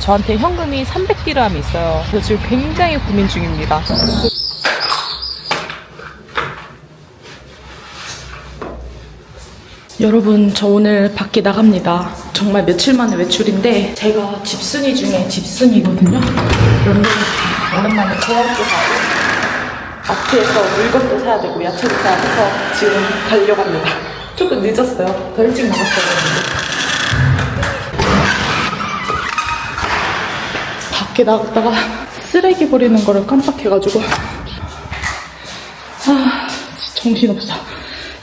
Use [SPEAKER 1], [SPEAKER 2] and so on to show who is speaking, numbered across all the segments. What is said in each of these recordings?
[SPEAKER 1] 저한테 현금이 300디르함이 있어요. 그래서 지금 굉장히 고민 중입니다. 여러분, 저 오늘 밖에 나갑니다. 정말 며칠 만에 외출인데 제가 집순이 중에 집순이거든요. 런던 오랜만에 공항도 가고 마트에서 물건도 사야 되고 야채도 사야 돼서 지금 가려고 합니다. 조금 늦었어요. 더 일찍 나갔어야 했는데. 밖에 나갔다가 쓰레기 버리는 거를 깜빡해가지고 정신없어.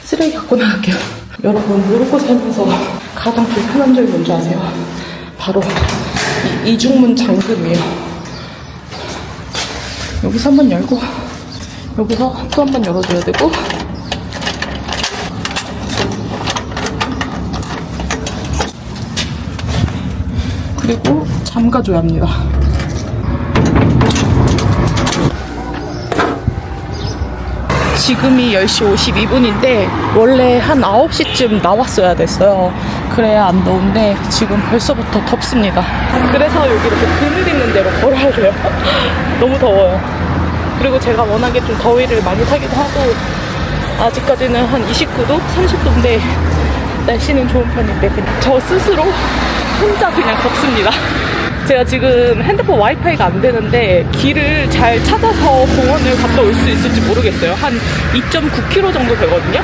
[SPEAKER 1] 쓰레기 갖고 나갈게요. 여러분, 모로코 살면서 가장 불편한 점이 뭔지 아세요? 바로 이 이중문 잠금이에요. 여기서 한번 열고 여기서 또 한번 열어줘야 되고 그리고 잠가줘야 합니다. 지금이 10시 52분인데 원래 한 9시쯤 나왔어야 됐어요. 그래야 안 더운데 지금 벌써부터 덥습니다. 그래서 여기 이렇게 그늘 있는 데로 걸어야 돼요. 너무 더워요. 그리고 제가 워낙에 좀 더위를 많이 타기도 하고 아직까지는 한 29도? 30도인데 날씨는 좋은 편인데 그냥 저 스스로 혼자 그냥 덥습니다. 제가 지금 핸드폰 와이파이가 안 되는데 길을 잘 찾아서 공원을 갔다 올 수 있을지 모르겠어요. 한 2.9km 정도 되거든요.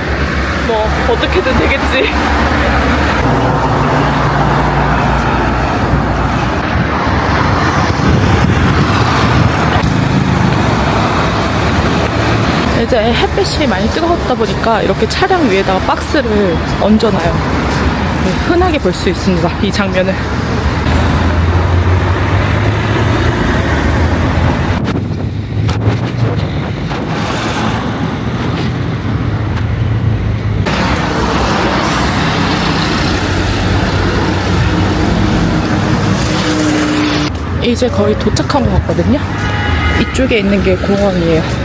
[SPEAKER 1] 뭐 어떻게든 되겠지. 이제 햇빛이 많이 뜨거웠다 보니까 이렇게 차량 위에다가 박스를 얹어놔요. 흔하게 볼 수 있습니다, 이 장면을. 이제 거의 도착한 것 같거든요. 이쪽에 있는 게 공원이에요.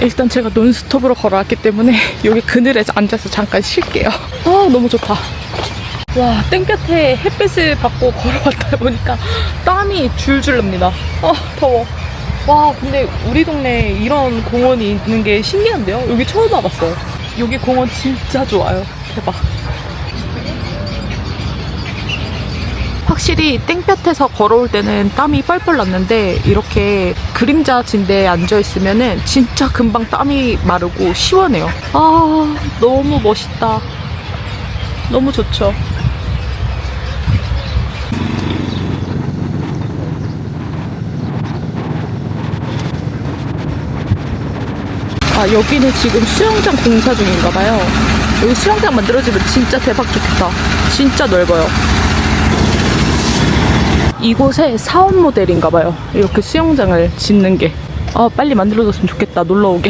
[SPEAKER 1] 일단 제가 논스톱으로 걸어왔기 때문에 여기 그늘에 앉아서 잠깐 쉴게요. 너무 좋다. 와, 땡볕에 햇빛을 받고 걸어왔다 보니까 땀이 줄줄 납니다. 더워. 와, 근데 우리 동네에 이런 공원이 있는 게 신기한데요? 여기 처음 와봤어요. 여기 공원 진짜 좋아요. 대박. 확실히 땡볕에서 걸어올 때는 땀이 뻘뻘 났는데 이렇게 그림자 진대에 앉아있으면은 진짜 금방 땀이 마르고 시원해요. 너무 멋있다. 너무 좋죠. 여기는 지금 수영장 공사 중인가봐요. 여기 수영장 만들어지면 진짜 대박 좋겠다. 진짜 넓어요. 이곳의 사원 모델인가봐요. 이렇게 수영장을 짓는 게. 빨리 만들어졌으면 좋겠다. 놀러오게.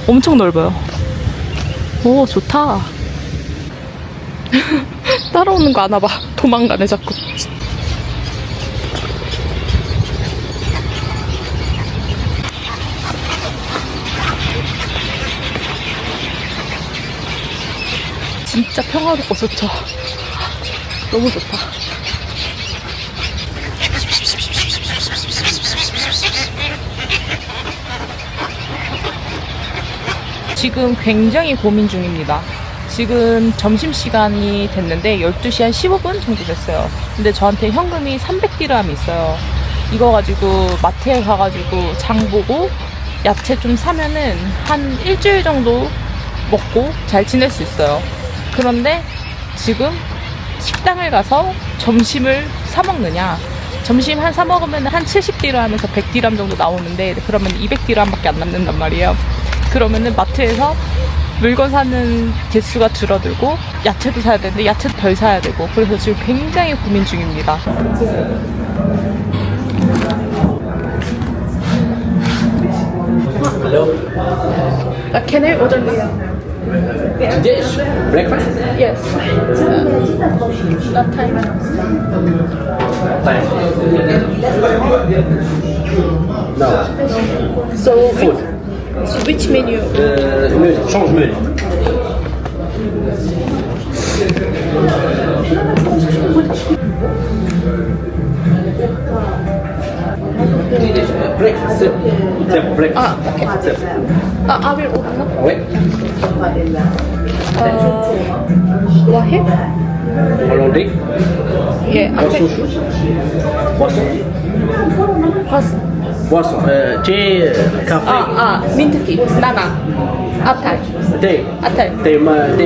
[SPEAKER 1] 엄청 넓어요. 오, 좋다. 따라오는 거 아나 봐. 도망가네 자꾸. 진짜 평화롭고 좋죠. 너무 좋다. 지금 굉장히 고민 중입니다. 지금 점심시간이 됐는데 12시 한 15분 정도 됐어요. 근데 저한테 현금이 300디르함이 있어요. 이거 가지고 마트에 가가지고 장 보고 야채 좀 사면은 한 일주일 정도 먹고 잘 지낼 수 있어요. 그런데 지금 식당을 가서 점심을 사 먹느냐, 점심 사 먹으면 한 70디르함에서 100디르함 정도 나오는데 그러면 200디르함밖에 안 남는단 말이에요. 그러면은 마트에서 물건 사는 개수가 줄어들고 야채도 사야 되는데 야채도 덜 사야 되고, 그래서 지금 굉장히 고민 중입니다.
[SPEAKER 2] Hello.
[SPEAKER 1] Can I order now?
[SPEAKER 2] Dish? Breakfast?
[SPEAKER 1] Yes. Not time.
[SPEAKER 2] Time. No.
[SPEAKER 1] So
[SPEAKER 2] Food.
[SPEAKER 1] which menu?
[SPEAKER 2] Menu. Change menu. Breakfast. C'est breakfast.
[SPEAKER 1] Okay. I will order now.
[SPEAKER 2] Oui.
[SPEAKER 1] Wahid?
[SPEAKER 2] Hollandais.
[SPEAKER 1] Yeah.
[SPEAKER 2] Boisson
[SPEAKER 1] Okay.
[SPEAKER 2] chaude. Boisson. Boisson. Thé, café.
[SPEAKER 1] Mint tea. Nana. Atai.
[SPEAKER 2] Thé.
[SPEAKER 1] Atai.
[SPEAKER 2] Thé menthe.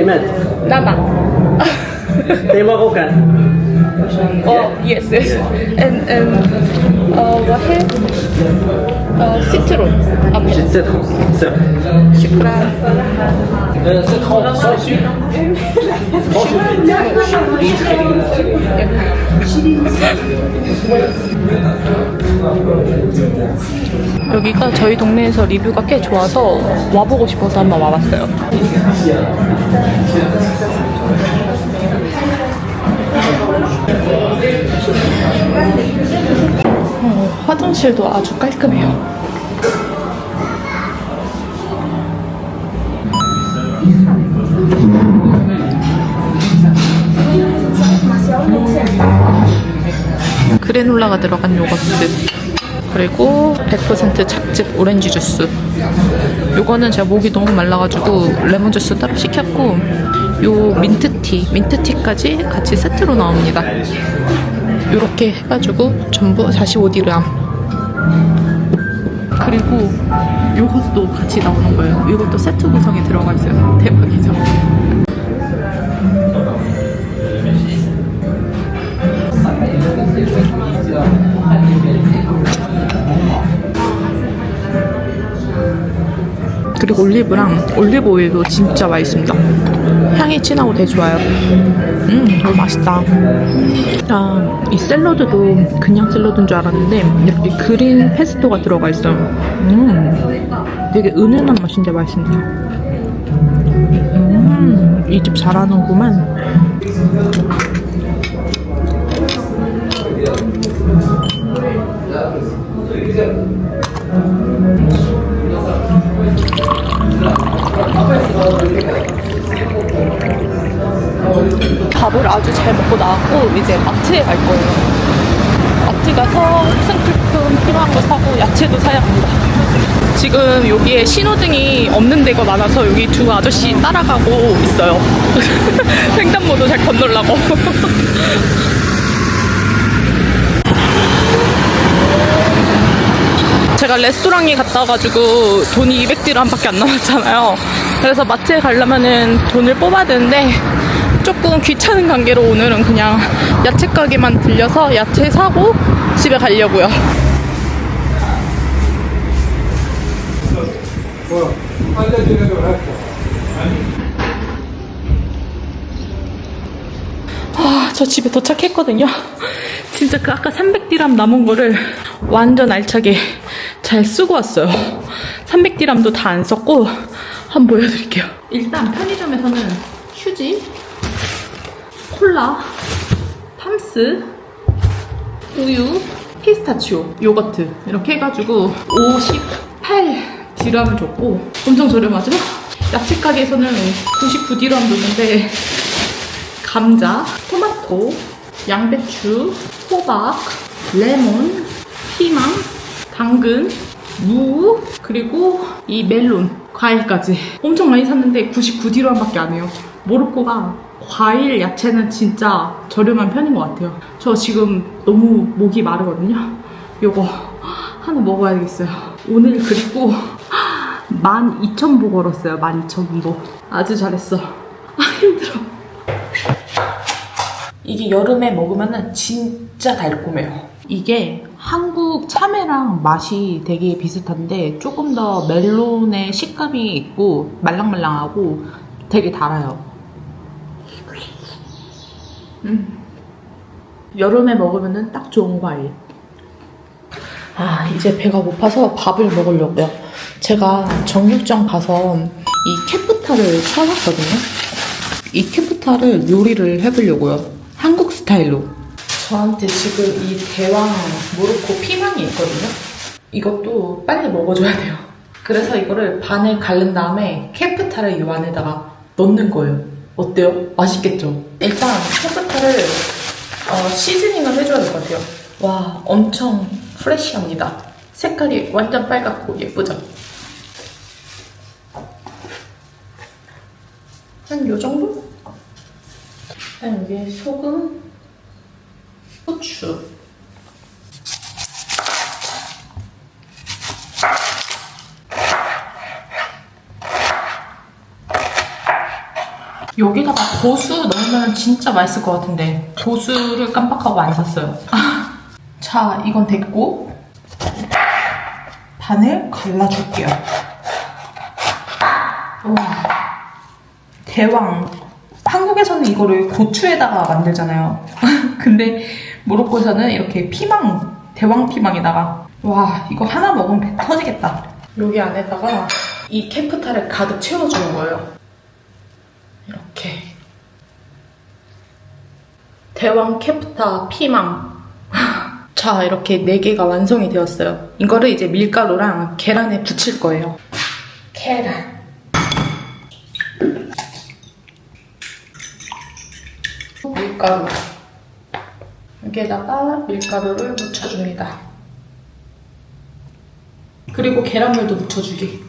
[SPEAKER 1] Nana.
[SPEAKER 2] Thé marocain.
[SPEAKER 1] Oh yes. And Wahid? Citron. Okay.
[SPEAKER 2] Citron.
[SPEAKER 1] Shukran.
[SPEAKER 2] Citron sans sucre. Sans
[SPEAKER 1] 여기가 저희 동네에서 리뷰가 꽤 좋아서 와보고 싶어서 한번 와봤어요. 화장실도 아주 깔끔해요. 그래놀라가 들어간 요거트, 그리고 100% 착즙 오렌지 주스. 요거는 제가 목이 너무 말라가지고 레몬 주스 따로 시켰고, 요 민트티까지 같이 세트로 나옵니다. 요렇게 해가지고 전부 45디람. 그리고 요것도 같이 나오는 거예요. 이것도 세트 구성에 들어가 있어요. 대박이죠? 그리고 올리브 오일도 진짜 맛있습니다. 향이 진하고 되게 좋아요. 너무 맛있다. 이 샐러드도 그냥 샐러드인 줄 알았는데 이렇게 그린 페스토가 들어가 있어요. 되게 은은한 맛인데 맛있습니다. 이 집 잘하는구만. 밥을 아주 잘 먹고 나왔고 이제 마트에 갈 거예요. 마트 가서 생필품 필요한 거 사고 야채도 사야 합니다. 지금 여기에 신호등이 없는 데가 많아서 여기 두 아저씨 따라가고 있어요. 횡단보도 잘 건너려고. 제가 레스토랑에 갔다 와가지고 돈이 200디람밖에 안 남았잖아요. 그래서 마트에 가려면은 돈을 뽑아야 되는데 조금 귀찮은 관계로 오늘은 그냥 야채 가게만 들려서 야채 사고 집에 가려고요. 저 집에 도착했거든요. 진짜 그 아까 300디람 남은 거를 완전 알차게 잘 쓰고 왔어요. 300디람도 다 안 썼고 한번 보여드릴게요. 일단 편의점에서는 휴지, 콜라, 팜스, 우유, 피스타치오, 요거트 이렇게 해가지고 58디람을 줬고 엄청 저렴하죠? 야채 가게에서는 99디람 줬는데 감자, 토마토, 양배추, 호박, 레몬, 피망, 당근, 무, 그리고 이 멜론, 과일까지 엄청 많이 샀는데 99디람밖에 안 해요. 모로코가 과일, 야채는 진짜 저렴한 편인 것 같아요. 저 지금 너무 목이 마르거든요. 요거 하나 먹어야겠어요. 오늘 그리고 12,000보 걸었어요. 12,000보. 아주 잘했어. 힘들어. 이게 여름에 먹으면 진짜 달콤해요. 이게 한국 참외랑 맛이 되게 비슷한데 조금 더 멜론의 식감이 있고 말랑말랑하고 되게 달아요. 여름에 먹으면 딱 좋은 과일. 이제 배가 고파서 밥을 먹으려고요. 제가 정육점 가서 이 캐프타를 사왔거든요. 이 캐프타를 요리를 해보려고요. 한국 스타일로. 저한테 지금 이 대왕 모로코 피망이 있거든요. 이것도 빨리 먹어줘야 돼요. 그래서 이거를 반을 갈른 다음에 캐프타를 이 안에다가 넣는 거예요. 어때요? 맛있겠죠? 일단 캐프타를 시즈닝을 해줘야 될 것 같아요. 와, 엄청 프레쉬합니다. 색깔이 완전 빨갛고 예쁘죠? 한 요 정도? 일단 여기에 소금, 후추, 여기다가 고수 넣으면 진짜 맛있을 것 같은데 고수를 깜빡하고 안 샀어요. 자, 이건 됐고 반을 갈라줄게요. 와, 대왕. 한국에서는 이거를 고추에다가 만들잖아요. 근데 모로코에서는 이렇게 피망, 대왕 피망에다가. 와, 이거 하나 먹으면 배 터지겠다. 여기 안에다가 이 캐프타를 가득 채워주는 거예요. 이렇게. 대왕 캐프타 피망. 자, 이렇게 4개가 완성이 되었어요. 이거를 이제 밀가루랑 계란에 붙일 거예요. 계란. 밀가루. 여기에다가 밀가루를 묻혀줍니다. 그리고 계란물도 묻혀주기.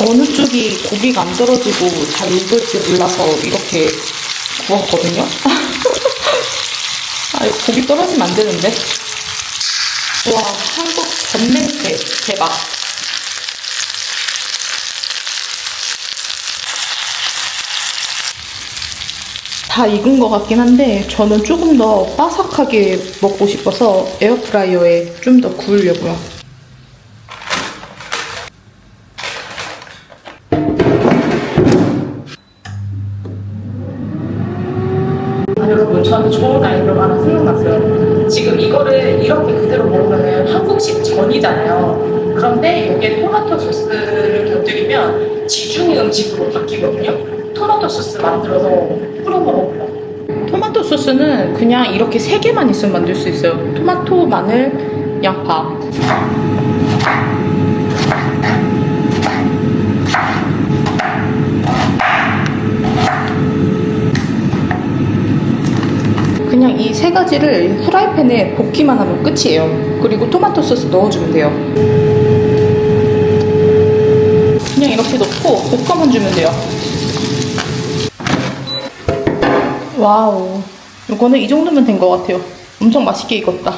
[SPEAKER 1] 어느 쪽이 고기가 안 떨어지고 잘 익을지 몰라서 이렇게 구웠거든요. 아, 고기 떨어지면 안 되는데. 와, 한국 전 냄새 대박. 다 익은 것 같긴 한데 저는 조금 더 바삭하게 먹고 싶어서 에어프라이어에 좀 더 구우려고요. 여러분, 저한테 좋은 아이디어가 하나 생각났어요. 지금 이거를 이렇게 그대로 먹으면 한국식 전이잖아요. 그런데 여기에 토마토 소스를 곁들이면 지중해 음식으로 바뀌거든요. 토마토 소스 만들어서 뿌려 먹어봐요. 토마토 소스는 그냥 이렇게 3개만 있으면 만들 수 있어요. 토마토, 마늘, 양파. 그냥 이 3가지를 후라이팬에 볶기만 하면 끝이에요. 그리고 토마토 소스 넣어주면 돼요. 그냥 이렇게 넣고 볶아만 주면 돼요. 와우, 이거는 이 정도면 된 것 같아요. 엄청 맛있게 익었다.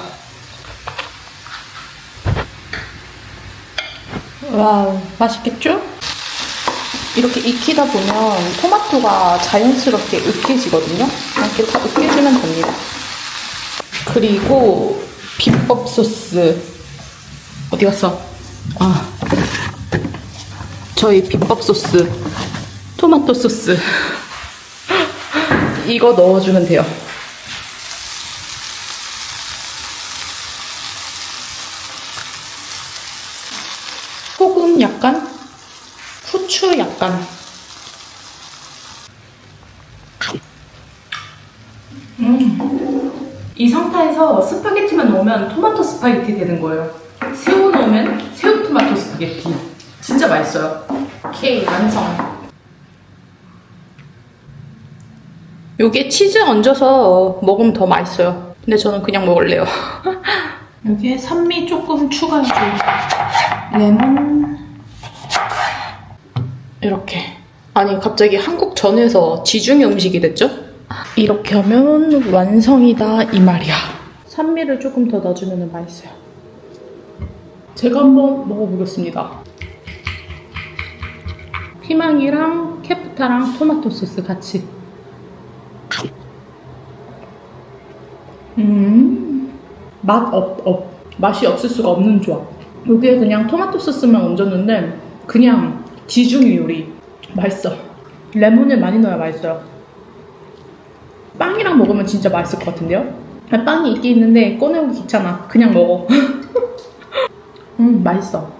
[SPEAKER 1] 와우, 맛있겠죠? 이렇게 익히다 보면 토마토가 자연스럽게 으깨지거든요. 이렇게 다 으깨주면 됩니다. 그리고 비법 소스. 어디 갔어? 아, 저희 비법 소스. 토마토 소스. 이거 넣어주면 돼요. 소금 약간, 후추 약간. 이 상태에서 스파게티만 넣으면 토마토 스파게티 되는 거예요. 새우 넣으면 새우 토마토 스파게티. 진짜 맛있어요. 오케이, 완성. 여기에 치즈 얹어서 먹으면 더 맛있어요. 근데 저는 그냥 먹을래요. 여기에 산미 조금 추가해줘. 레몬. 이렇게. 아니, 갑자기 한국 전에서 지중해 음식이 됐죠? 이렇게 하면 완성이다 이 말이야. 산미를 조금 더 넣어주면 맛있어요. 제가 한번 먹어보겠습니다. 피망이랑 캐프타랑 토마토 소스 같이. 맛이 없을 수가 없는 조합. 여기에 그냥 토마토 소스만 얹었는데 그냥 지중해 요리. 맛있어. 레몬을 많이 넣어야 맛있어요. 빵이랑 먹으면 진짜 맛있을 것 같은데요? 빵이 있긴 있는데 꺼내오기 귀찮아. 그냥 먹어. 맛있어.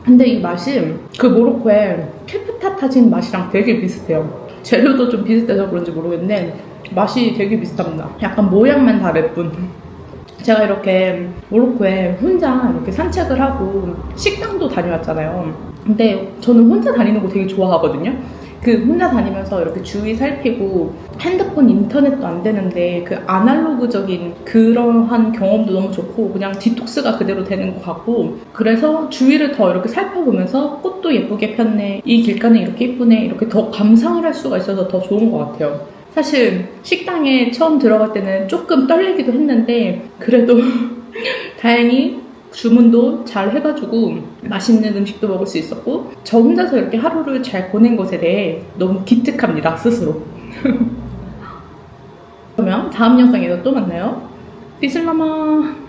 [SPEAKER 1] 근데 이 맛이 그 모로코의 케프타타진 맛이랑 되게 비슷해요. 재료도 좀 비슷해서 그런지 모르겠는데 맛이 되게 비슷합니다. 약간 모양만 다를 뿐. 제가 이렇게 모로코에 혼자 이렇게 산책을 하고 식당도 다녀왔잖아요. 근데 저는 혼자 다니는 거 되게 좋아하거든요. 그 혼자 다니면서 이렇게 주위 살피고 핸드폰 인터넷도 안 되는데 그 아날로그적인 그러한 경험도 너무 좋고 그냥 디톡스가 그대로 되는 것 같고 그래서 주위를 더 이렇게 살펴보면서 꽃도 예쁘게 폈네, 이 길가는 이렇게 예쁘네, 이렇게 더 감상을 할 수가 있어서 더 좋은 것 같아요. 사실 식당에 처음 들어갈 때는 조금 떨리기도 했는데 그래도 다행히 주문도 잘 해가지고 맛있는 음식도 먹을 수 있었고 저 혼자서 이렇게 하루를 잘 보낸 것에 대해 너무 기특합니다, 스스로. 그러면 다음 영상에서 또 만나요. 비슬라마.